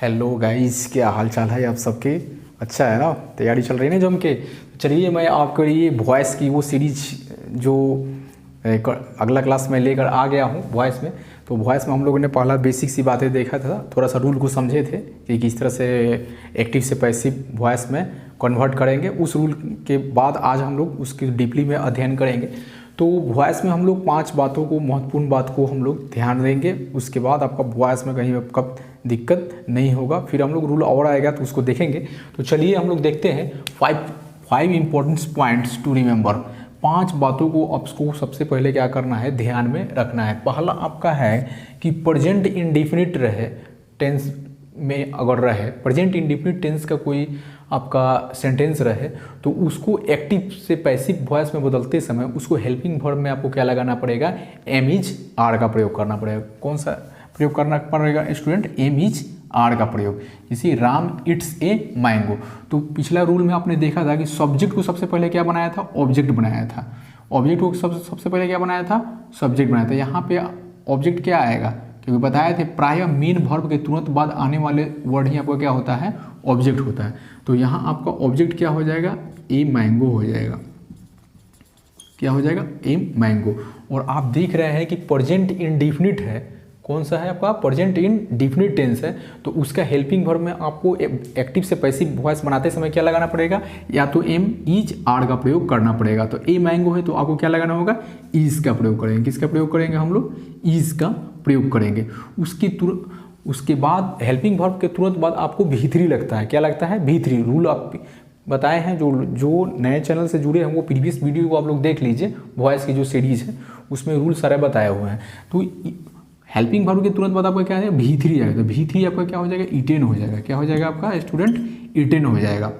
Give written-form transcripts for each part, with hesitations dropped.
Hello guys, क्या हाल चाल है आप सबके। अच्छा है ना, तैयारी चल रही है ना जम के। चलिए मैं आपके लिए वॉइस की वो सीरीज जो अगला क्लास में लेकर आ गया हूँ वॉइस में। तो वॉइस में हम लोगों ने पहला बेसिक सी बातें देखा था, थोड़ा सा रूल को समझे थे कि किस तरह से एक्टिव से पैसिव वॉइस में कन्वर्ट करेंगे। उस रूल के बाद आज हम लोग उसकी डीपली में अध्ययन करेंगे। तो वॉइस में हम लोग 5 बातों को, महत्वपूर्ण बात को हम लोग ध्यान देंगे। उसके बाद आपका वॉइस में कहीं कब दिक्कत नहीं होगा। फिर हम लोग रूल और आएगा तो उसको देखेंगे। तो चलिए हम लोग देखते हैं 5 इंपॉर्टेंट पॉइंट्स टू रिमेंबर। 5 बातों को आपको सबसे पहले क्या करना है, ध्यान में रखना है। पहला आपका है कि प्रेजेंट इंडेफिनिट रहे टेंस में, अगर रहे प्रेजेंट इंडेफिनिट टेंस का कोई आपका सेंटेंस रहे तो उसको एक्टिव से पैसिव वॉइस में बदलते समय उसको हेल्पिंग वर्ब में आपको क्या लगाना पड़ेगा, एम इज आर का प्रयोग करना पड़ेगा। कौन सा प्रयोग करना पड़ेगा स्टूडेंट, एम इज आर का प्रयोग। जैसे राम इट्स ए मैंगो, तो पिछला रूल में आपने देखा था कि सब्जेक्ट को सबसे पहले क्या बनाया था, ऑब्जेक्ट बनाया था। ऑब्जेक्ट को सबसे पहले क्या बनाया था, सब्जेक्ट बनाया था। यहाँ पे ऑब्जेक्ट क्या आएगा, क्योंकि बताए थे प्राय मेन वर्ब के तुरंत बाद आने वाले वर्ड ही आपका क्या होता है, ऑब्जेक्ट होता है। तो यहाँ आपका ऑब्जेक्ट क्या हो जाएगा, ए मैंगो हो जाएगा। क्या हो जाएगा, ए मैंगो। और आप देख रहे हैं कि प्रेजेंट इंडेफिनिट है, कौन सा है आपका, प्रेजेंट इंडेफिनिट टेंस है। तो उसका हेल्पिंग वर्ब में आपको एक्टिव से पैसिव वॉइस बनाते समय क्या लगाना पड़ेगा, या तो एम इज आर का प्रयोग करना पड़ेगा। तो ए मैंगो है तो आपको क्या लगाना होगा, इज का प्रयोग करेंगे। किसका प्रयोग करेंगे हम लोग, इज का प्रयोग करेंगे। उसके बाद हेल्पिंग वर्ब के तुरंत बाद आपको भी3 लगता है। क्या लगता है, भी3। रूल आप बताए हैं, जो नए चैनल से जुड़े हैं वो प्रीवियस वीडियो को आप लोग देख लीजिए। वॉइस की जो सीरीज है उसमें रूल सारे बताए हुए हैं। तो हेल्पिंग वर्ब के तुरंत बाद आपका क्या है, भी3 आएगा। तो भी3 आपका क्या हो जाएगा, इटेन हो जाएगा। क्या हो जाएगा आपका स्टूडेंट, इटेन हो जाएगा।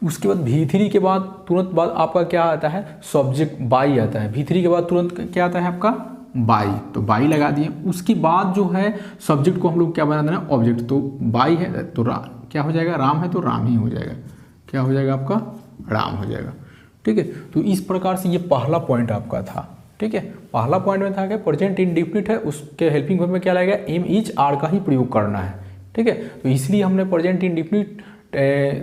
उसके बाद भी3 के बाद तुरंत बाद आपका क्या आता है, सब्जेक्ट बाई आता है। भी3 के बाद तुरंत क्या आता है आपका, बाई। तो बाई लगा दिए। उसके बाद जो है सब्जेक्ट को हम लोग क्या बना देना, ऑब्जेक्ट। तो बाई है तो क्या हो जाएगा, राम है तो राम ही हो जाएगा। क्या हो जाएगा आपका, राम हो जाएगा। ठीक है, तो इस प्रकार से ये पहला पॉइंट आपका था। ठीक है, पहला पॉइंट में था कि प्रेजेंट इंडेफिनिट है, उसके हेल्पिंग वर्ब में क्या लगेगा, एम इज आर का ही प्रयोग करना है। ठीक है, तो इसलिए हमने प्रेजेंट इंडेफिनिट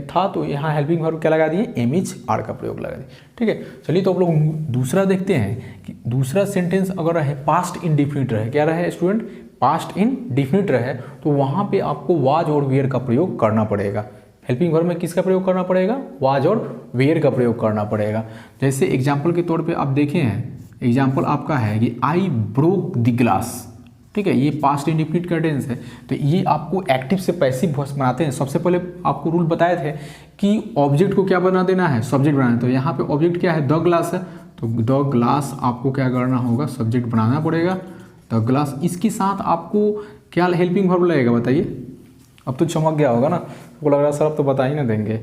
था तो यहाँ हेल्पिंग वर्ब क्या लगा दिए, एम इज आर का प्रयोग लगा दिए। ठीक है, चलिए तो आप लोग दूसरा देखते हैं कि दूसरा सेंटेंस अगर रहे पास्ट इंडेफिनिट रहे, क्या रहे स्टूडेंट, पास्ट इंडेफिनिट रहे, तो वहाँ पे आपको वाज और वेयर का प्रयोग करना पड़ेगा। हेल्पिंग वर्ब में किसका प्रयोग करना पड़ेगा, वाज और वेयर का प्रयोग करना पड़ेगा। जैसे एग्जाम्पल के तौर पर आप देखे हैं, एग्जाम्पल आपका है कि आई ब्रोक द ग्लास। ठीक है, ये पास्ट इंडेफिनिट का टेंस है। तो ये आपको एक्टिव से पैसिव वॉइस बनाते हैं। सबसे पहले आपको रूल बताए थे कि ऑब्जेक्ट को क्या बना देना है, सब्जेक्ट बनाना है। तो यहाँ पे ऑब्जेक्ट क्या है, द ग्लास है। तो द ग्लास आपको क्या करना होगा, सब्जेक्ट बनाना पड़ेगा, द ग्लास। इसके साथ आपको क्या हेल्पिंग वर्ब लगेगा बताइए। अब तो चमक गया होगा ना, आपको लग रहा है सर अब तो बता ही ना देंगे।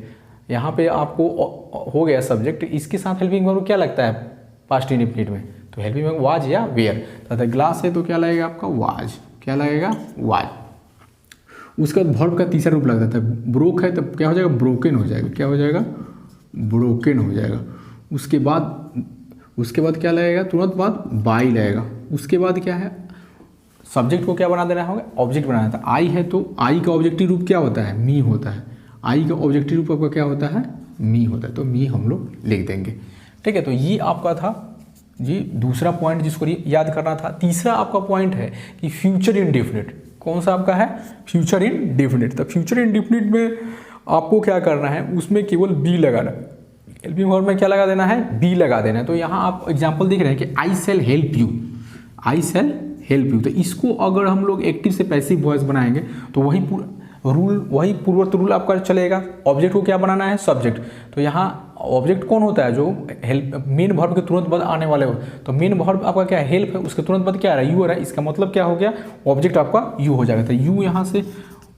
यहाँ पे आपको हो गया सब्जेक्ट, इसके साथ हेल्पिंग वर्ब क्या लगता है पास्ट इंडेफिनिट में, तो हेल्पिंग वर्ब वाज या वेयर। तो ग्लास है तो क्या लगेगा आपका, वाज। क्या लगेगा, वाज। उसके बाद वर्ब का तीसरा रूप लग जाता है, ब्रोक है तो क्या हो जाएगा, ब्रोकन हो जाएगा। क्या हो जाएगा, ब्रोकन हो जाएगा। उसके बाद क्या लगेगा, तुरंत बाद बाई लगेगा। उसके बाद क्या है, सब्जेक्ट को क्या बना देना होगा, ऑब्जेक्ट बनाना था। आई है तो आई का ऑब्जेक्टिव रूप क्या होता है, मी होता है। आई का ऑब्जेक्टिव रूप आपका क्या होता है, मी होता है। तो मी हम लोग लिख देंगे। ठीक है, तो ये आपका था जी दूसरा पॉइंट जिसको याद करना था। तीसरा आपका पॉइंट है कि फ्यूचर इंडेफिनिट। कौन सा आपका है, फ्यूचर इंडेफिनिट। तो फ्यूचर इंडेफिनिट में आपको क्या करना है, उसमें केवल बी लगाना। हेल्पिंग वर्ब में क्या लगा देना है, बी लगा देना है। तो यहाँ आप एग्जांपल देख रहे हैं कि I shall help you, I shall help you. तो इसको अगर हम लोग एक्टिव से पैसिव वॉइस बनाएंगे तो वही पूर्ववर्ती रूल आपका चलेगा। ऑब्जेक्ट को क्या बनाना है, सब्जेक्ट। तो यहाँ ऑब्जेक्ट कौन होता है, जो हेल्प मेन वर्ब के तुरंत बाद आने वाले हो। तो मेन वर्ब आपका क्या है, हेल्प है, उसके तुरंत बाद क्या आ रहा है, यू आ रहा है। इसका मतलब क्या हो गया, ऑब्जेक्ट आपका यू हो जाएगा। तो यू यहाँ से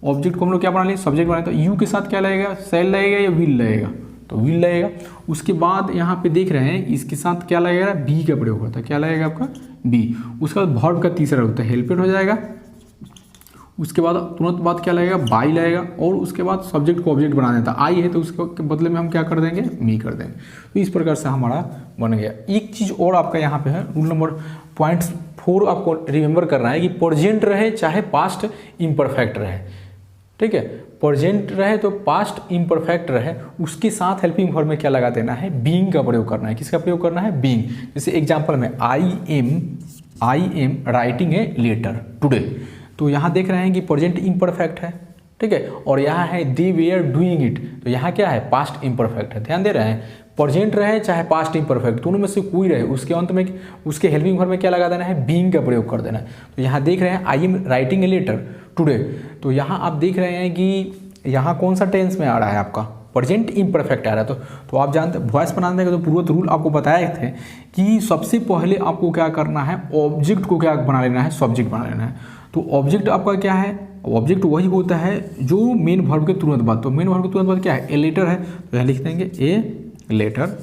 ऑब्जेक्ट को हम लोग क्या बना लिए, सब्जेक्ट बनाए। तो यू के साथ क्या लगेगा, सेल लगेगा या विल लगेगा, तो विल लगेगा। उसके बाद यहाँ पे देख रहे हैं इसके साथ क्या लगेगा, बी का प्रयोग होता है। क्या लगेगा आपका, बी। उसके बाद वर्ब का तीसरा होता है, हेल्पेड हो जाएगा। उसके बाद तुरंत बाद क्या लगेगा, बाई लगेगा। और उसके बाद सब्जेक्ट को ऑब्जेक्ट बना देता है। आई है तो उसके बदले में हम क्या कर देंगे, मी कर देंगे। तो इस प्रकार से हमारा बन गया। एक चीज़ और आपका यहाँ पे है, रूल नंबर पॉइंट 4 आपको रिमेंबर करना है कि प्रेजेंट रहे चाहे पास्ट इम्परफेक्ट रहे, ठीक है। प्रेजेंट रहे तो पास्ट इम्परफेक्ट रहे, उसके साथ हेल्पिंग वर्ब में क्या लगा देना है, बीइंग का प्रयोग करना है। किसका प्रयोग करना है, बीइंग। जैसे एग्जांपल में I am writing a letter today, तो यहाँ देख रहे हैं कि प्रेजेंट इम्परफेक्ट है, ठीक है। और यहाँ है दे वेयर डूइंग इट, तो यहाँ क्या है, पास्ट इम्परफेक्ट है। ध्यान दे रहे हैं, प्रेजेंट रहे चाहे पास्ट इम्परफेक्ट, दोनों में से कोई रहे, उसके अंत में उसके हेल्पिंग वर्ब में क्या लगा देना है, बीइंग का प्रयोग कर देना है। तो यहाँ देख रहे हैं I am writing a letter today, तो यहाँ आप देख रहे हैं कि यहाँ कौन सा टेंस में आ रहा है, आपका प्रेजेंट इम्परफेक्ट आ रहा है। तो आप जानते हैं वॉइस बनाने का तो पूर्वत रूल आपको बताए थे कि सबसे पहले आपको क्या करना है, ऑब्जेक्ट को क्या बना लेना है, सब्जेक्ट बना लेना है। तो ऑब्जेक्ट आपका क्या है, ऑब्जेक्ट वही होता है जो मेन वर्ब के तुरंत बाद, तो मेन वर्ब के तुरंत बाद क्या है, ए लेटर है, तो यहाँ लिख देंगे ए लेटर।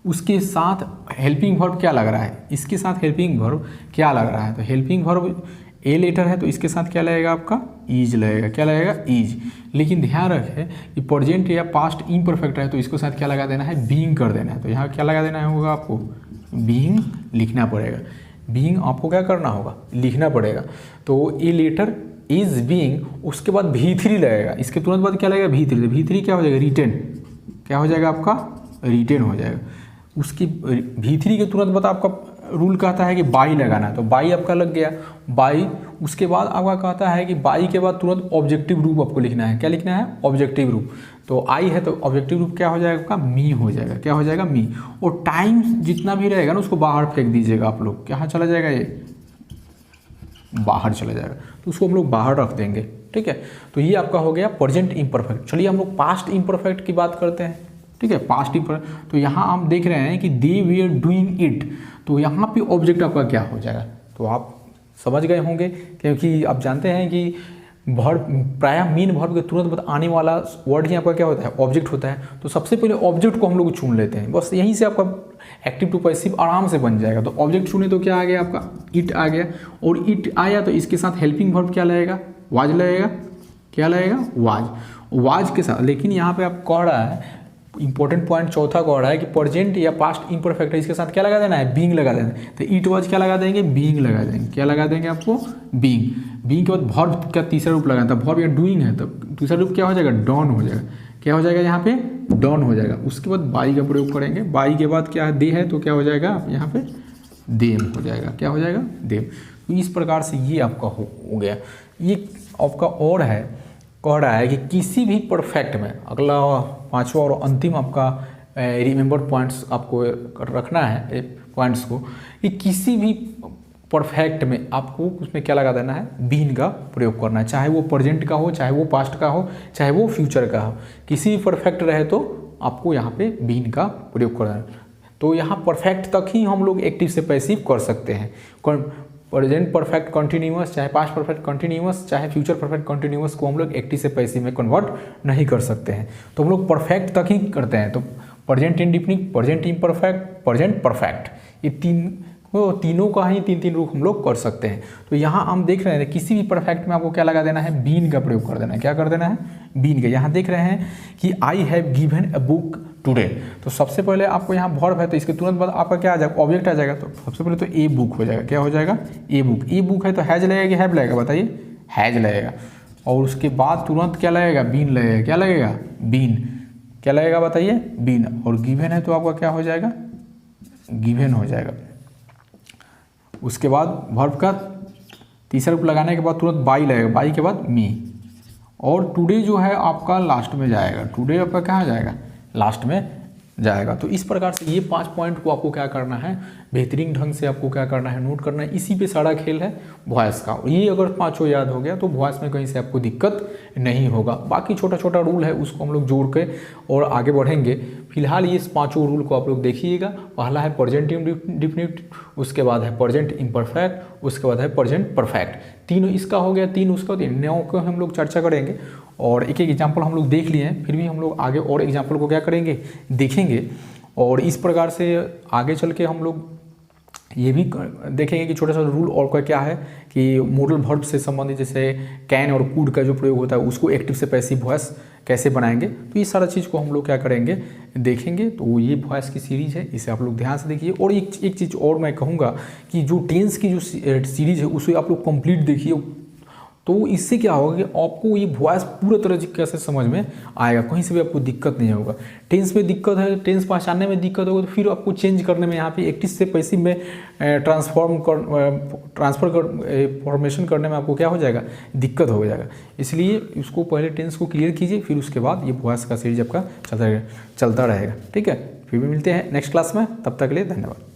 उसके साथ हेल्पिंग वर्ब क्या लग रहा है, इसके साथ हेल्पिंग वर्ब क्या लग रहा है, तो हेल्पिंग वर्ब ए लेटर है, तो इसके साथ क्या लगेगा, आपका ईज लगेगा। क्या लगेगा, ईज। लेकिन ध्यान रखें कि प्रेजेंट या पास्ट इम्परफेक्ट है, तो इसके साथ क्या लगा देना है, बीइंग कर देना है। तो यहाँ क्या लगा देना होगा, आपको बीइंग लिखना पड़ेगा। बीइंग आपको क्या करना होगा, लिखना पड़ेगा। तो ए लेटर इज बीइंग, उसके बाद V3 लगेगा, इसके तुरंत बाद क्या लगेगा, V3। V3 क्या हो जाएगा, रिटेन। क्या हो जाएगा, आपका रिटेन हो जाएगा। उसकी V3 के तुरंत बाद आपका रूल कहता है कि बाई लगाना, तो बाई आपका लग गया, बाई। उसके बाद आपका कहता है कि बाई के बाद तुरंत ऑब्जेक्टिव रूप आपको लिखना है। क्या लिखना है, ऑब्जेक्टिव रूप। तो आई है तो ऑब्जेक्टिव रूप क्या हो जाएगा, आपका मी हो जाएगा। क्या हो जाएगा, मी। और टाइम जितना भी रहेगा ना उसको बाहर फेंक दीजिएगा आप लोग। कहाँ चला जाएगा, ये बाहर चला जाएगा, तो उसको हम लोग बाहर रख देंगे, ठीक है। तो ये आपका हो गया प्रेजेंट इम्परफेक्ट। चलिए हम लोग पास्ट इम्परफेक्ट की बात करते हैं, ठीक है। पास्ट इम्परफेक्ट, तो यहाँ आप देख रहे हैं कि दे वेयर डूइंग इट, तो यहाँ पे ऑब्जेक्ट आपका क्या हो जाएगा, तो आप समझ गए होंगे, क्योंकि आप जानते हैं कि वर्ब प्रायः मेन वर्ब के तुरंत बाद आने वाला वर्ड ही आपका क्या होता है, ऑब्जेक्ट होता है। तो सबसे पहले ऑब्जेक्ट को हम लोग चुन लेते हैं, बस यहीं से आपका एक्टिव टू पैसिव आराम से बन जाएगा। तो ऑब्जेक्ट चुने तो क्या आ गया, आपका इट आ गया, और इट आया तो इसके साथ हेल्पिंग वर्ब क्या लगेगा, वाज लगेगा। क्या लगेगा, वाज। वाज के साथ, लेकिन यहाँ पे आप कह रहा है इंपॉर्टेंट पॉइंट चौथा कह रहा है कि प्रेजेंट या पास्ट इम्परफेक्ट है, इसके साथ क्या लगा देना है, बीइंग लगा देना है। तो इट वाज क्या लगा देंगे, बीइंग लगा देंगे। क्या लगा देंगे आपको, बीइंग। बीइंग के बाद वर्ब का तीसरा रूप लगाना था, वर्ब या डूइंग है तो तीसरा रूप क्या हो जाएगा, डॉन हो जाएगा। क्या हो जाएगा, यहाँ पे डॉन हो जाएगा। उसके बाद बाई का प्रयोग करेंगे, बाई के बाद क्या है, दे है, तो क्या हो जाएगा यहाँ पे देम हो जाएगा। क्या हो जाएगा, देम। तो इस प्रकार से ये आपका हो गया। ये आपका और है, कह रहा है कि किसी भी परफेक्ट में, अगला पांचवा और अंतिम आपका रिमेंबर पॉइंट्स आपको रखना है, पॉइंट्स को, कि किसी भी परफेक्ट में आपको उसमें क्या लगा देना है, बीन का प्रयोग करना है। चाहे वो प्रेजेंट का हो, चाहे वो पास्ट का हो, चाहे वो फ्यूचर का हो, किसी भी परफेक्ट रहे तो आपको यहाँ पे बीन का प्रयोग करना है। तो यहाँ परफेक्ट तक ही हम लोग एक्टिव से पैसिव कर सकते हैं। प्रेजेंट परफेक्ट कंटिन्यूअस, चाहे पास्ट परफेक्ट कंटिन्यूअस, चाहे फ्यूचर परफेक्ट कंटिन्यूअस को हम लोग एक्टिव से पैसिव में कन्वर्ट नहीं कर सकते हैं। तो हम लोग परफेक्ट तक ही करते हैं। तो present indefinite, present imperfect, present perfect, ये तीनों का ही तीन तीन रूप हम लोग कर सकते हैं। तो यहाँ हम देख रहे हैं किसी भी परफेक्ट में आपको क्या लगा देना है, बीन का प्रयोग कर देना है। क्या कर देना है, बीन का। यहाँ देख रहे हैं कि I have given a book today, तो सबसे पहले आपको यहाँ वर्ब है, तो इसके तुरंत बाद आपका क्या आ जाएगा, ऑब्जेक्ट आ जाएगा। तो सबसे पहले तो ए बुक हो जाएगा। क्या हो जाएगा, ए बुक। ए बुक है तो हैज लगेगा कि हैव लगेगा, बताइए, हैज लगेगा। और उसके बाद तुरंत क्या लगेगा, बीन लगेगा। क्या लगेगा, बीन। क्या लगेगा, बताइए, बीन। और गिवन है तो आपका क्या हो जाएगा, गिवन हो जाएगा। उसके बाद वर्ब का तीसरा रूप लगाने के बाद तुरंत बाई लगेगा, बाई के बाद मी। और टुडे जो है आपका लास्ट में जाएगा, टुडे आपका कहाँ जाएगा, लास्ट में जाएगा। तो इस प्रकार से ये 5 पॉइंट को आपको क्या करना है, बेहतरीन ढंग से आपको क्या करना है, नोट करना है। इसी पे सारा खेल है वॉइस का। ये अगर 5 याद हो गया तो वॉइस में कहीं से आपको दिक्कत नहीं होगा। बाकी छोटा छोटा रूल है उसको हम लोग जोड़ के और आगे बढ़ेंगे। फिलहाल ये 5 रूल को आप लोग देखिएगा। पहला है प्रेजेंट इंडेफिनिट, उसके बाद है प्रेजेंट इम्परफेक्ट, उसके बाद है प्रेजेंट परफेक्ट। 3 इसका हो गया, 3 उसका, 3 नौ को हम लोग चर्चा करेंगे। और एक एक एग्जाम्पल हम लोग देख लिए हैं, फिर भी हम लोग आगे और एग्जाम्पल को क्या करेंगे, देखेंगे। और इस प्रकार से आगे चल के हम लोग ये भी देखेंगे कि छोटा सा रूल और क्या है कि मॉडल वर्ब से संबंधित जैसे कैन और कुड का जो प्रयोग होता है उसको एक्टिव से पैसिव वॉइस कैसे बनाएंगे। तो ये सारा चीज़ को हम लोग क्या करेंगे, देखेंगे। तो ये वॉइस की सीरीज़ है, इसे आप लोग ध्यान से देखिए। और एक चीज़ और मैं कहूँगा कि जो टेंस की जो सीरीज़ है उसे आप लोग कंप्लीट देखिए, तो इससे क्या होगा कि आपको ये वॉइस पूरा तरीके से समझ में आएगा, कहीं से भी आपको दिक्कत नहीं होगा। टेंस में दिक्कत है, टेंस पहचानने में दिक्कत होगा, तो फिर आपको चेंज करने में यहाँ पे एक्टिव से पैसिव में फॉर्मेशन करने में आपको क्या हो जाएगा, दिक्कत हो जाएगा। इसलिए इसको पहले टेंस को क्लियर कीजिए, फिर उसके बाद ये वॉइस का सीरीज आपका चलता रहेगा। ठीक है, फिर भी मिलते हैं नेक्स्ट क्लास में, तब तक के लिए धन्यवाद।